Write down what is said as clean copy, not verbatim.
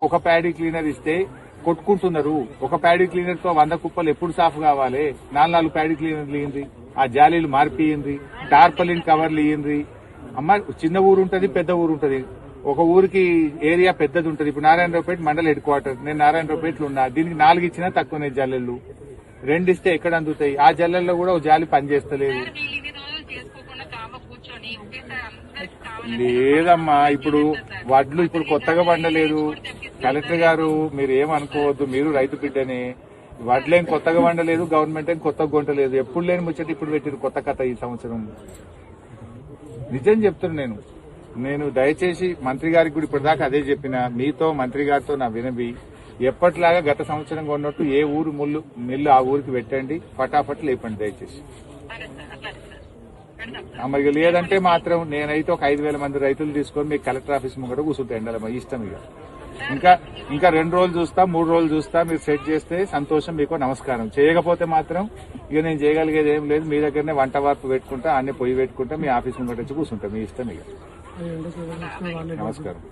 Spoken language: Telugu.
ఒక ప్యాడీ క్లీనర్ ఇస్తే కొట్టుకుంటున్నారు. ఒక ప్యాడీ క్లీనర్ తో 100 కుప్పలు ఎప్పుడు సాఫ్ కావాలి? 4 ప్యాడీ క్లీనర్లు ఇయ్యండి, ఆ జాలీలు మార్పియండి, టార్పలిన్ కవర్లు ఇయ్యండి. అమ్మ చిన్న ఊరు ఉంటది, పెద్ద ఊరు ఉంటది. ఒక ఊరికి ఏరియా పెద్దది ఉంటది. ఇప్పుడు నారాయణరావుపేట మండల హెడ్ క్వార్టర్, నేను నారాయణరావుపేటలో ఉన్నా. దీనికి 4 ఇచ్చినా తక్కువనే జల్లెళ్ళు. 2 ఇస్తే ఎక్కడ అందుతాయి? ఆ జల్లెల్లో కూడా ఒక జాలి పనిచేస్తలేదు. లేదమ్మా, ఇప్పుడు వడ్లు ఇప్పుడు కొత్తగా పండలేదు. కలెక్టర్ గారు మీరు ఏమనుకోవద్దు, మీరు రైతు బిడ్డనే. వడ్లేం కొత్తగా వండలేదు, గవర్నమెంట్ ఏం కొత్తగా కొంటలేదు. ఎప్పుడు లేని ముచ్చట ఇప్పుడు పెట్టారు కొత్త కథ ఈ సంవత్సరం. నిజం చెప్తున్నా నేను దయచేసి మంత్రి గారికి కూడా ఇప్పటిదాకా అదే చెప్పిన. మీతో మంత్రి గారితో నా వినవి, ఎప్పటిలాగా గత సంవత్సరం కొన్నట్టు ఏ ఊరు మిల్లు ఆ ఊరికి పెట్టండి, ఫటాఫట్ లేపండి దయచేసి. మరి లేదంటే మాత్రం నేనైతే ఒక 5,000 మంది రైతులు తీసుకొని మీకు కలెక్టర్ ఆఫీస్ ముంగట కూర్చుంటే ఎండాలి, మా ఇష్టం. ఇంకా 2 రోజులు చూస్తా, 3 రోజులు చూస్తా. మీరు సెట్ చేస్తే సంతోషం, మీకు నమస్కారం. చేయకపోతే మాత్రం ఇక నేను చేయగలిగేది ఏం లేదు. మీ దగ్గరనే వంట వార్పు పెట్టుకుంటా, అన్నీ పొయ్యి పెట్టుకుంటా, మీ ఆఫీస్ ముంగట వచ్చి కూర్చుంటా, మీ ఇష్టం. ఇక నమస్కారం.